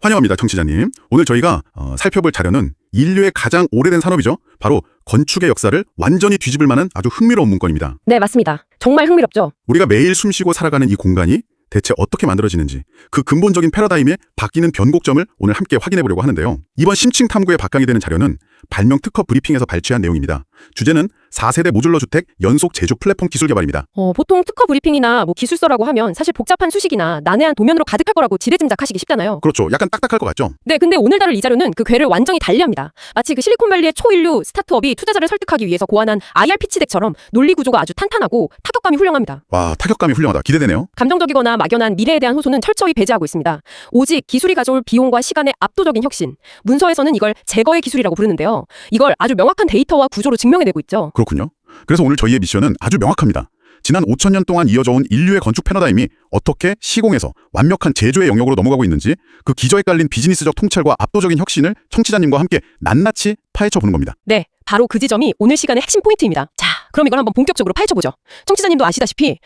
환영합니다, 청취자님. 오늘 저희가 살펴볼 자료는 인류의 가장 오래된 산업이죠. 바로 건축의 역사를 완전히 뒤집을 만한 아주 흥미로운 문건입니다. 네, 맞습니다. 정말 흥미롭죠? 우리가 매일 숨쉬고 살아가는 이 공간이 대체 어떻게 만들어지는지 그 근본적인 패러다임의 바뀌는 변곡점을 오늘 함께 확인해 보려고 하는데요. 이번 심층 탐구의 바탕이 되는 자료는 발명 특허 브리핑에서 발췌한 내용입니다. 주제는 4세대 모듈러 주택 연속 제조 플랫폼 기술 개발입니다. 보통 특허 브리핑이나 기술서라고 하면 사실 복잡한 수식이나 난해한 도면으로 가득할 거라고 지레짐작하시기 쉽잖아요. 그렇죠. 약간 딱딱할 것 같죠? 네, 근데 오늘 다룰 이 자료는 그 궤를 완전히 달리합니다. 마치 그 실리콘밸리의 초인류 스타트업이 투자자를 설득하기 위해서 고안한 IR 피치덱처럼 논리 구조가 아주 탄탄하고 타격감이 훌륭합니다. 와, 타격감이 훌륭하다. 기대되네요. 감정적이거나 막연한 미래에 대한 호소는 철저히 배제하고 있습니다. 오직 기술이 가져올 비용과 시간의 압도적인 혁신. 문서에서는 이걸 제거의 기술이라고 부르는데요. 이걸 아주 명확한 데이터와 구조로 증명해내고 있죠. 그렇군요. 그래서 오늘 저희의 미션은 아주 명확합니다. 지난 5,000년 동안 이어져온 인류의 건축 패러다임이 어떻게 시공에서 완벽한 제조의 영역으로 넘어가고 있는지 그 기저에 깔린 비즈니스적 통찰과 압도적인 혁신을 청취자님과 함께 낱낱이 파헤쳐보는 겁니다. 네, 바로 그 지점이 오늘 시간의 핵심 포인트입니다. 자, 그럼 이걸 한번 본격적으로 파헤쳐보죠. 청취자님도 아시다시피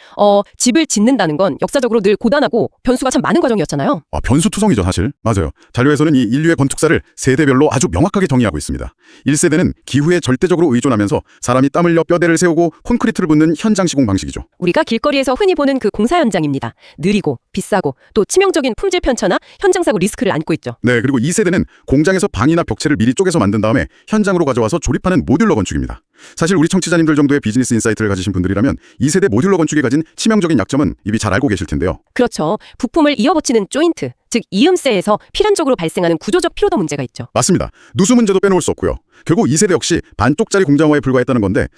집을 짓는다는 건 역사적으로 늘 고단하고 변수가 참 많은 과정이었잖아요. 변수투성이죠, 사실. 맞아요. 자료에서는 이 인류의 건축사를 세대별로 아주 명확하게 정의하고 있습니다. 1세대는 기후에 절대적으로 의존하면서 사람이 땀 흘려 뼈대를 세우고 콘크리트를 붓는 현장 시공 방식이죠. 우리가 길거리에서 흔히 보는 그 공사 현장입니다. 느리고 비싸고 또 치명적인 품질 편차나 현장 사고 리스크를 안고 있죠. 네, 그리고 2세대는 공장에서 방이나 벽체를 미리 쪼개서 만든 다음에 현장으로 가져와서 조립하는 모듈러 건축입니다. 사실 우리 청취자님들 정도의 비즈니스 인사이트를 가지신 분들이라면 2세대 모듈러 건축이 가진 치명적인 약점은 이미 잘 알고 계실 텐데요. 그렇죠. 부품을 이어붙이는 조인트, 즉 이음새에서 필연적으로 발생하는 구조적 피로도 문제가 있죠. 맞습니다. 누수 문제도 빼놓을 수 없고요. 결국 2세대 역시 반쪽짜리 공장화에 불과했다는 건데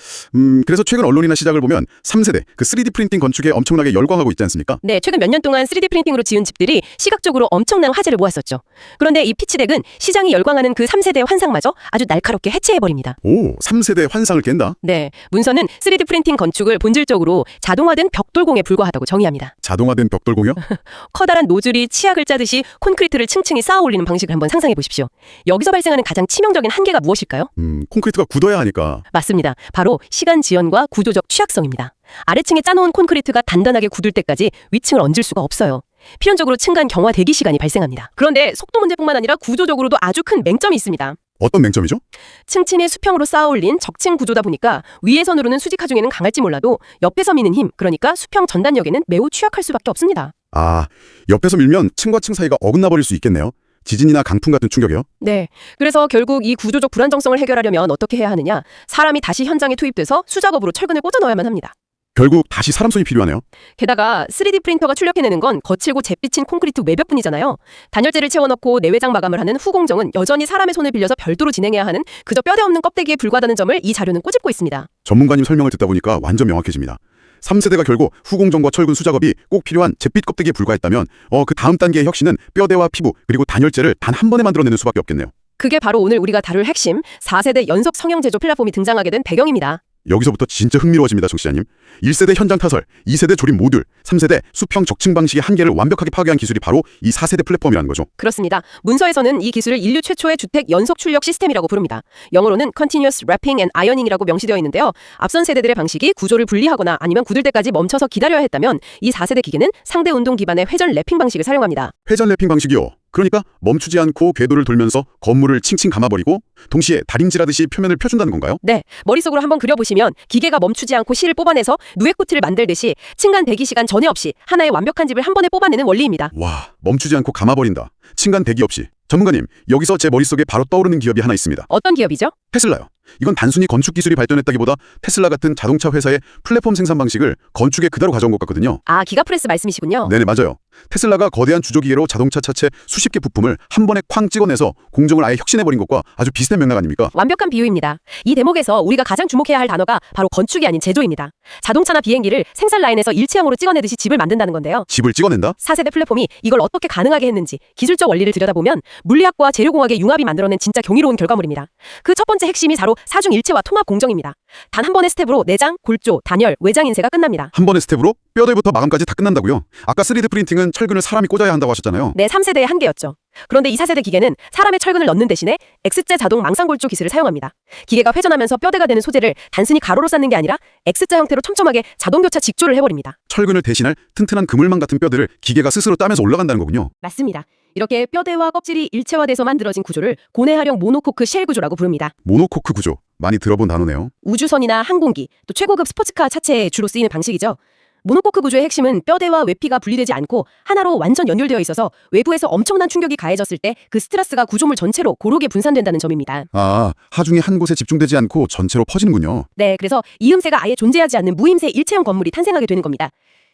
그래서 최근 언론이나 시작을 보면 3세대, 그 3D 프린팅 건축에 엄청나게 열광하고 있지 않습니까? 네, 최근 몇 년 동안 3D 프린팅으로 지은 집들이 시각적으로 엄청난 화제를 모았었죠. 그런데 이 피치덱은 시장이 열광하는 그 3세대 환상마저 아주 날카롭게 해체해버립니다. 오, 3세대 환상을 깬다? 네, 문서는 3D 프린팅 건축을 본질적으로 자동화된 벽돌공에 불과하다고 정의합니다. 자동화된 벽돌공이요? 커다란 노즐이 치약을 짜듯이 콘크리트를 층층이 쌓아 올리는 방식을 한번 상상해 보십시오. 여기서 발생하는 가장 치명적인 한계가 무엇일까요? 콘크리트가 굳어야 하니까. 맞습니다. 바로 시간 지연과 구조적 취약성입니다. 아래층에 짜놓은 콘크리트가 단단하게 굳을 때까지 위층을 얹을 수가 없어요. 필연적으로 층간 경화 대기 시간이 발생합니다. 그런데 속도 문제뿐만 아니라 구조적으로도 아주 큰 맹점이 있습니다. 어떤 맹점이죠? 층층이 수평으로 쌓아 올린 적층 구조다 보니까 위에서 누르는 수직 하중에는 강할지 몰라도 옆에서 미는 힘, 그러니까 수평 전단력에는 매우 취약할 수밖에 없습니다. 아, 옆에서 밀면 층과 층 사이가 어긋나 버릴 수 있겠네요. 지진이나 강풍 같은 충격이요? 네. 그래서 결국 이 구조적 불안정성을 해결하려면 어떻게 해야 하느냐? 사람이 다시 현장에 투입돼서 수작업으로 철근을 꽂아 넣어야만 합니다. 결국 다시 사람 손이 필요하네요. 게다가 3D 프린터가 출력해내는 건 거칠고 잿빛인 콘크리트 외벽뿐이잖아요. 단열재를 채워넣고 내외장 마감을 하는 후공정은 여전히 사람의 손을 빌려서 별도로 진행해야 하는 그저 뼈대 없는 껍데기에 불과하다는 점을 이 자료는 꼬집고 있습니다. 전문가님 설명을 듣다 보니까 완전 명확해집니다. 3세대가 결국 후공정과 철근 수작업이 꼭 필요한 잿빛 껍데기에 불과했다면 그 다음 단계의 혁신은 뼈대와 피부 그리고 단열재를 단 한 번에 만들어내는 수밖에 없겠네요. 그게 바로 오늘 우리가 다룰 핵심 4세대 연속 성형 제조 플랫폼이 등장하게 된 배경입니다. 여기서부터 진짜 흥미로워집니다, 청취자님. 1세대 현장 타설, 2세대 조립 모듈, 3세대 수평 적층 방식의 한계를 완벽하게 파괴한 기술이 바로 이 4세대 플랫폼이라는 거죠. 그렇습니다. 문서에서는 이 기술을 인류 최초의 주택 연속 출력 시스템이라고 부릅니다. 영어로는 Continuous Wrapping and Ironing이라고 명시되어 있는데요. 앞선 세대들의 방식이 구조를 분리하거나 아니면 굳을 때까지 멈춰서 기다려야 했다면 이 4세대 기계는 상대 운동 기반의 회전 랩핑 방식을 사용합니다. 회전 랩핑 방식이요. 그러니까 멈추지 않고 궤도를 돌면서 건물을 칭칭 감아버리고 동시에 다림질하듯이 표면을 펴준다는 건가요? 네, 머릿속으로 한번 그려보시면 기계가 멈추지 않고 실을 뽑아내서 누에코트를 만들듯이 층간 대기 시간 전혀 없이 하나의 완벽한 집을 한 번에 뽑아내는 원리입니다. 와, 멈추지 않고 감아버린다. 층간 대기 없이. 전문가님, 여기서 제 머릿속에 바로 떠오르는 기업이 하나 있습니다. 어떤 기업이죠? 테슬라요. 이건 단순히 건축 기술이 발전했다기보다 테슬라 같은 자동차 회사의 플랫폼 생산 방식을 건축의 그대로 가져온 것 같거든요. 아, 기가프레스 말씀이시군요. 네네, 맞아요. 테슬라가 거대한 주조기계로 자동차 차체 수십 개 부품을 한 번에 쾅 찍어내서 공정을 아예 혁신해버린 것과 아주 비슷한 맥락 아닙니까? 완벽한 비유입니다. 이 대목에서 우리가 가장 주목해야 할 단어가 바로 건축이 아닌 제조입니다. 자동차나 비행기를 생산 라인에서 일체형으로 찍어내듯이 집을 만든다는 건데요. 집을 찍어낸다? 4세대 플랫폼이 이걸 어떻게 가능하게 했는지 기술적 원리를 들여다보면 물리학과 재료공학의 융합이 만들어낸 진짜 경이로운 결과물입니다. 그 첫 번째 핵심이 바로 사중일체와 통합 공정입니다. 단 한 번의 스텝으로 내장, 골조, 단열, 외장 인쇄가 끝납니다. 한 번의 스텝으로 뼈대부터 마감까지 다 끝난다고요? 아까 3D 프린팅은 철근을 사람이 꽂아야 한다고 하셨잖아요. 네, 3세대의 한계였죠. 그런데 이 4세대 기계는 사람의 철근을 넣는 대신에 X자 자동 망상골조 기술을 사용합니다. 기계가 회전하면서 뼈대가 되는 소재를 단순히 가로로 쌓는 게 아니라 X자 형태로 촘촘하게 자동교차 직조를 해버립니다. 철근을 대신할 튼튼한 그물망 같은 뼈대를 기계가 스스로 따면서 올라간다는 거군요. 맞습니다. 이렇게 뼈대와 껍질이 일체화돼서 만들어진 구조를 고내하령 모노코크 쉘 구조라고 부릅니다. 모노코크 구조. 많이 들어본 단어네요. 우주선이나 항공기, 또 최고급 스포츠카 차체에 주로 쓰이는 방식이죠. 모노코크 구조의 핵심은 뼈대와 외피가 분리되지 않고 하나로 완전 연결되어 있어서 외부에서 엄청난 충격이 가해졌을 때 그 스트레스가 구조물 전체로 고르게 분산된다는 점입니다. 아, 하중이 한 곳에 집중되지 않고 전체로 퍼지는군요. 네, 그래서 이음새가 아예 존재하지 않는 무임새 일체형 건물이 탄생하게 되는 겁니다.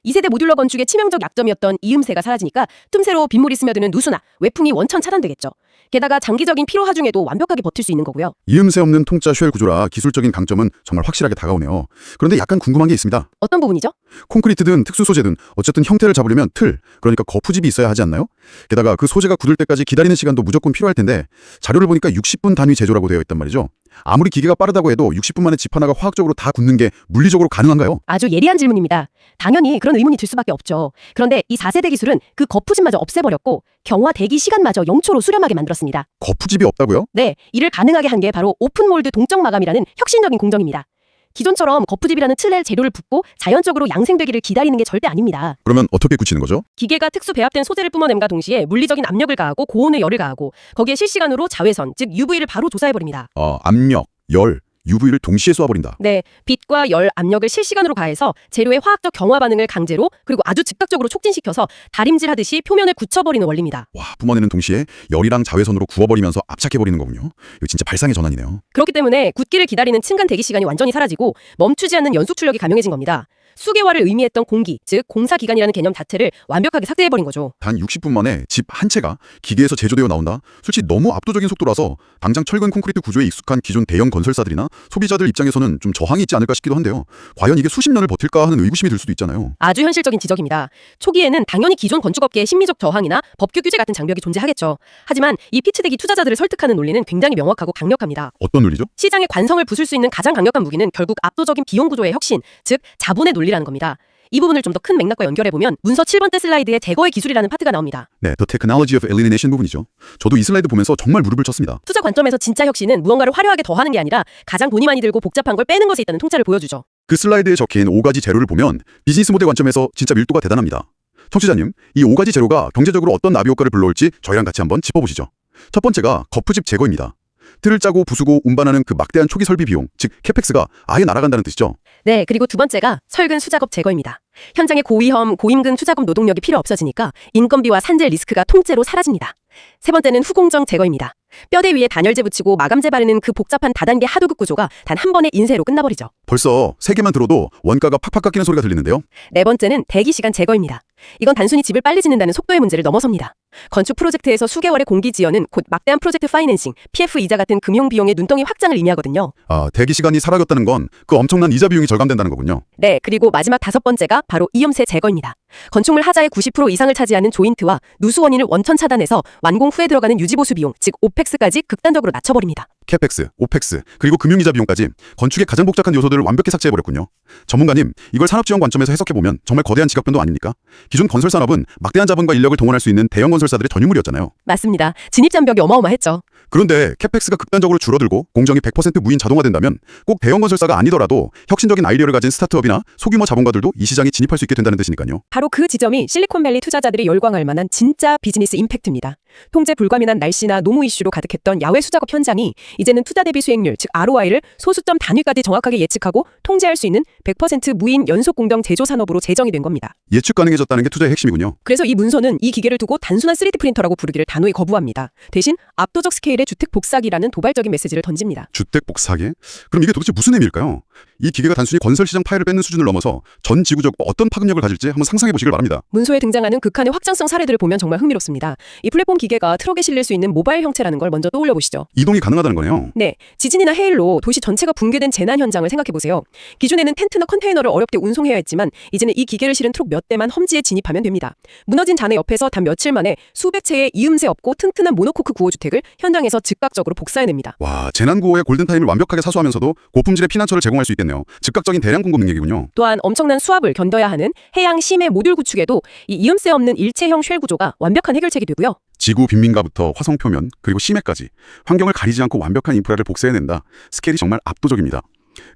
2세대 모듈러 건축의 치명적 약점이었던 이음새가 사라지니까 틈새로 빗물이 스며드는 누수나 외풍이 원천 차단되겠죠. 게다가 장기적인 피로 하중에도 완벽하게 버틸 수 있는 거고요. 이음새 없는 통짜 쉘 구조라 기술적인 강점은 정말 확실하게 다가오네요. 그런데 약간 궁금한 게 있습니다. 어떤 부분이죠? 콘크리트든 특수 소재든 어쨌든 형태를 잡으려면 틀, 그러니까 거푸집이 있어야 하지 않나요? 게다가 그 소재가 굳을 때까지 기다리는 시간도 무조건 필요할 텐데 자료를 보니까 60분 단위 제조라고 되어 있단 말이죠. 아무리 기계가 빠르다고 해도 60분 만에 집 하나가 화학적으로 다 굳는 게 물리적으로 가능한가요? 아주 예리한 질문입니다. 당연히 그런 의문이 들 수밖에 없죠. 그런데 이 4세대 기술은 그 거푸집마저 없애버렸고 경화 대기 시간마저 0초로 수렴하게 만들었습니다. 거푸집이 없다고요? 네, 이를 가능하게 한 게 바로 오픈몰드 동적 마감이라는 혁신적인 공정입니다. 기존처럼 거푸집이라는 틀에 재료를 붓고 자연적으로 양생되기를 기다리는 게 절대 아닙니다. 그러면 어떻게 굳히는 거죠? 기계가 특수 배합된 소재를 뿜어냄과 동시에 물리적인 압력을 가하고 고온의 열을 가하고 거기에 실시간으로 자외선, 즉 UV를 바로 조사해버립니다. 압력, 열, UV를 동시에 쏘아버린다. 네, 빛과 열, 압력을 실시간으로 가해서 재료의 화학적 경화 반응을 강제로 그리고 아주 즉각적으로 촉진시켜서 다림질하듯이 표면을 굳혀버리는 원리입니다. 와, 뿜어내는 동시에 열이랑 자외선으로 구워버리면서 압착해버리는 거군요. 이거 진짜 발상의 전환이네요. 그렇기 때문에 굳기를 기다리는 층간 대기 시간이 완전히 사라지고 멈추지 않는 연속 출력이 가능해진 겁니다. 수개월을 의미했던 공기, 즉 공사기간이라는 개념 자체를 완벽하게 삭제해버린 거죠. 단 60분 만에 집 한 채가 기계에서 제조되어 나온다? 솔직히 너무 압도적인 속도라서 당장 철근 콘크리트 구조에 익숙한 기존 대형 건설사들이나 소비자들 입장에서는 좀 저항이 있지 않을까 싶기도 한데요. 과연 이게 수십 년을 버틸까 하는 의구심이 들 수도 있잖아요. 아주 현실적인 지적입니다. 초기에는 당연히 기존 건축업계의 심리적 저항이나 법규 규제 같은 장벽이 존재하겠죠. 하지만 이 피치대기 투자자들을 설득하는 논리는 굉장히 명확하고 강력합니다. 어떤 논리죠? 시장의 관성을 부술 수 있는 가장 강력한 무기는 결국 압도적인 비용 구조의 혁신, 즉 자본의 논리라는 겁니다. 이 부분을 좀 더 큰 맥락과 연결해보면 문서 7번째 슬라이드에 제거의 기술이라는 파트가 나옵니다. 네, The Technology of Alienation 부분이죠. 저도 이 슬라이드 보면서 정말 무릎을 쳤습니다. 투자 관점에서 진짜 혁신은 무언가를 화려하게 더하는 게 아니라 가장 돈이 많이 들고 복잡한 걸 빼는 것에 있다는 통찰을 보여주죠. 그 슬라이드에 적힌 5가지 재료를 보면 비즈니스 모델 관점에서 진짜 밀도가 대단합니다. 청취자님, 이 5가지 재료가 경제적으로 어떤 나비 효과를 불러올지 저희랑 같이 한번 짚어보시죠. 첫 번째가 거푸집 제거입니다. 틀을 짜고 부수고 운반하는 그 막대한 초기 설비 비용, 즉 캐펙스가 아예 날아간다는 뜻이죠. 네, 그리고 두 번째가 설근 수작업 제거입니다. 현장에 고위험, 고임금 투자금 노동력이 필요 없어지니까 인건비와 산재 리스크가 통째로 사라집니다. 세 번째는 후공정 제거입니다. 뼈대 위에 단열재 붙이고 마감재 바르는 그 복잡한 다단계 하도급 구조가 단 한 번의 인쇄로 끝나버리죠. 벌써 세 개만 들어도 원가가 팍팍 깎이는 소리가 들리는데요. 네 번째는 대기 시간 제거입니다. 이건 단순히 집을 빨리 짓는다는 속도의 문제를 넘어섭니다. 건축 프로젝트에서 수개월의 공기 지연은 곧 막대한 프로젝트 파이낸싱, PF 이자 같은 금융 비용의 눈덩이 확장을 의미하거든요. 대기 시간이 사라졌다는 건 그 엄청난 이자 비용이 절감된다는 거군요. 네, 그리고 마지막 다섯 번째가 바로 이음새 제거입니다. 건축물 하자의 90% 이상을 차지하는 조인트와 누수 원인을 원천 차단해서 완공 후에 들어가는 유지보수 비용, 즉 오펙스까지 극단적으로 낮춰버립니다. 캐펙스, 오펙스, 그리고 금융이자 비용까지 건축의 가장 복잡한 요소들을 완벽히 삭제해버렸군요. 전문가님, 이걸 산업지원 관점에서 해석해보면 정말 거대한 지각변도 아닙니까? 기존 건설 산업은 막대한 자본과 인력을 동원할 수 있는 대형 건설사들의 전유물이었잖아요. 맞습니다. 진입장벽이 어마어마했죠. 그런데 캐펙스가 극단적으로 줄어들고 공정이 100% 무인 자동화된다면 꼭 대형 건설사가 아니더라도 혁신적인 아이디어를 가진 스타트업이나 소규모 자본가들도 이 시장에 진입할 수 있게 된다는 뜻이니까요. 바로 그 지점이 실리콘밸리 투자자들이 열광할 만한 진짜 비즈니스 임팩트입니다. 통제 불가능한 날씨나 노무 이슈로 가득했던 야외 수작업 현장이 이제는 투자 대비 수익률, 즉 ROI를 소수점 단위까지 정확하게 예측하고 통제할 수 있는 100% 무인 연속 공정 제조 산업으로 재정이 된 겁니다. 예측 가능해졌다는 게 투자의 핵심이군요. 그래서 이 문서는 이 기계를 두고 단순한 3D 프린터라고 부르기를 단호히 거부합니다. 대신 압도적 스케일의 주택 복사기라는 도발적인 메시지를 던집니다. 주택 복사기? 그럼 이게 도대체 무슨 의미일까요? 이 기계가 단순히 건설 시장 파일을 뺏는 수준을 넘어서 전 지구적 어떤 파급력을 가질지 한번 상상해 보시길 바랍니다. 문서에 등장하는 극한의 확장성 사례들을 보면 정말 흥미롭습니다. 이 플랫폼 기계가 트럭에 실릴 수 있는 모바일 형태라는 걸 먼저 떠올려 보시죠. 이동이 가능하다는 거네요. 네, 지진이나 해일로 도시 전체가 붕괴된 재난 현장을 생각해 보세요. 기존에는 텐트나 컨테이너를 어렵게 운송해야 했지만 이제는 이 기계를 실은 트럭 몇 대만 험지에 진입하면 됩니다. 무너진 잔해 옆에서 단 며칠 만에 수백 채의 이음새 없고 튼튼한 모노코크 구호주택을 현장에서 즉각적으로 복사해냅니다. 와, 재난구호의 골든타임을 완벽하게 사수하면서도 고품질의 피난처를 제공할 수 있겠네요. 즉각적인 대량 공급 능력이군요. 또한 엄청난 수압을 견뎌야 하는 해양 심해 모듈 구축에도 이 이음새 없는 일체형 쉘 구조가 완벽한 해결책이 되고요. 지구 빈민가부터 화성 표면 그리고 심해까지 환경을 가리지 않고 완벽한 인프라를 복사해낸다. 스케일이 정말 압도적입니다.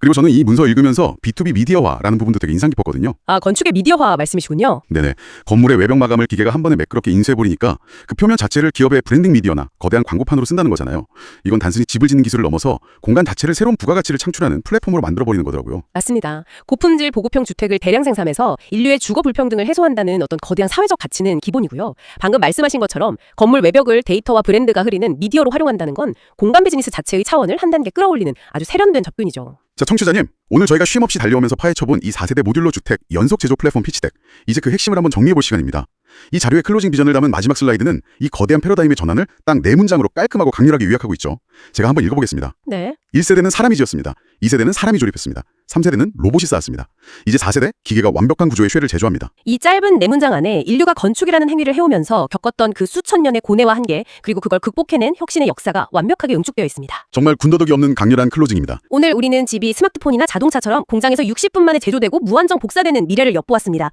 그리고 저는 이 문서 읽으면서 B2B 미디어화라는 부분도 되게 인상 깊었거든요. 아, 건축의 미디어화 말씀이시군요. 네네. 건물의 외벽 마감을 기계가 한 번에 매끄럽게 인쇄해버리니까 그 표면 자체를 기업의 브랜딩 미디어나 거대한 광고판으로 쓴다는 거잖아요. 이건 단순히 집을 짓는 기술을 넘어서 공간 자체를 새로운 부가가치를 창출하는 플랫폼으로 만들어버리는 거더라고요. 맞습니다. 고품질 보급형 주택을 대량 생산해서 인류의 주거 불평등을 해소한다는 어떤 거대한 사회적 가치는 기본이고요. 방금 말씀하신 것처럼 건물 외벽을 데이터와 브랜드가 흐리는 미디어로 활용한다는 건 공간 비즈니스 자체의 차원을 한 단계 끌어올리는 아주 세련된 접근이죠. 자, 청취자님, 오늘 저희가 쉼없이 달려오면서 파헤쳐본 이 4세대 모듈러 주택 연속 제조 플랫폼 피치덱, 이제 그 핵심을 한번 정리해볼 시간입니다. 이 자료의 클로징 비전을 담은 마지막 슬라이드는 이 거대한 패러다임의 전환을 딱 4문장으로 깔끔하고 강렬하게 요약하고 있죠. 제가 한번 읽어보겠습니다. 네. 1세대는 사람이 지었습니다. 2세대는 사람이 조립했습니다. 3세대는 로봇이 쌓았습니다. 이제 4세대, 기계가 완벽한 구조의 쇠를 제조합니다. 이 짧은 4문장 안에 인류가 건축이라는 행위를 해오면서 겪었던 그 수천 년의 고뇌와 한계, 그리고 그걸 극복해낸 혁신의 역사가 완벽하게 응축되어 있습니다. 정말 군더더기 없는 강렬한 클로징입니다. 오늘 우리는 집이 스마트폰이나 자동차처럼 공장에서 60분 만에 제조되고 무한정 복사되는 미래를 엿보았습니다.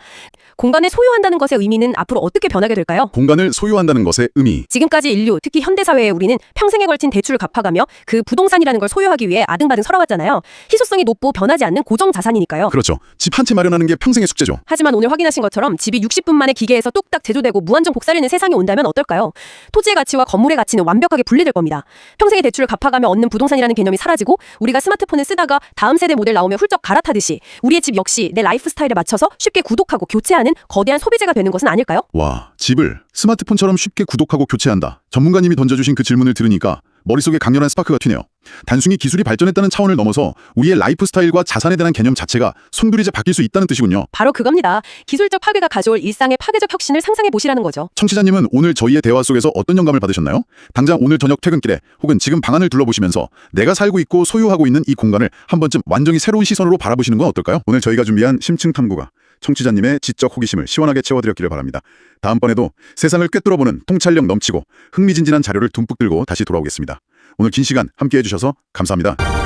공간을 소유한다는 것의 의미는 앞으로 어떻게 변하게 될까요? 공간을 소유한다는 것의 의미. 지금까지 인류, 특히 현대사회에 우리는 평생에 걸친 대출을 갚아가며 그 부동산이라는 걸 소유하기 위해 아등바등 살아왔잖아요. 희소성이 높고 변하지 않는 고정 자산이니까요. 그렇죠. 집 한 채 마련하는 게 평생의 숙제죠. 하지만 오늘 확인하신 것처럼 집이 60분 만에 기계에서 뚝딱 제조되고 무한정 복사되는 세상이 온다면 어떨까요? 토지의 가치와 건물의 가치는 완벽하게 분리될 겁니다. 평생의 대출을 갚아가며 얻는 부동산이라는 개념이 사라지고 우리가 스마트폰을 쓰다가 다음 세대 모델 나오면 훌쩍 갈아타듯이 우리의 집 역시 내 라이프 스타일에 맞춰서 쉽게 구독하고 교체하는 거대한 소비재가 되는 것은 아닐까요? 와, 집을 스마트폰처럼 쉽게 구독하고 교체한다. 전문가님이 던져주신 그 질문을 들으니까 머릿속에 강렬한 스파크가 튀네요. 단순히 기술이 발전했다는 차원을 넘어서 우리의 라이프 스타일과 자산에 대한 개념 자체가 송두리째 바뀔 수 있다는 뜻이군요. 바로 그겁니다. 기술적 파괴가 가져올 일상의 파괴적 혁신을 상상해 보시라는 거죠. 청취자님은 오늘 저희의 대화 속에서 어떤 영감을 받으셨나요? 당장 오늘 저녁 퇴근길에 혹은 지금 방안을 둘러보시면서 내가 살고 있고 소유하고 있는 이 공간을 한 번쯤 완전히 새로운 시선으로 바라보시는 건 어떨까요? 오늘 저희가 준비한 심층 탐구가 청취자님의 지적 호기심을 시원하게 채워드렸기를 바랍니다. 다음번에도 세상을 꿰뚫어보는 통찰력 넘치고 흥미진진한 자료를 듬뿍 들고 다시 돌아오겠습니다. 오늘 긴 시간 함께해 주셔서 감사합니다.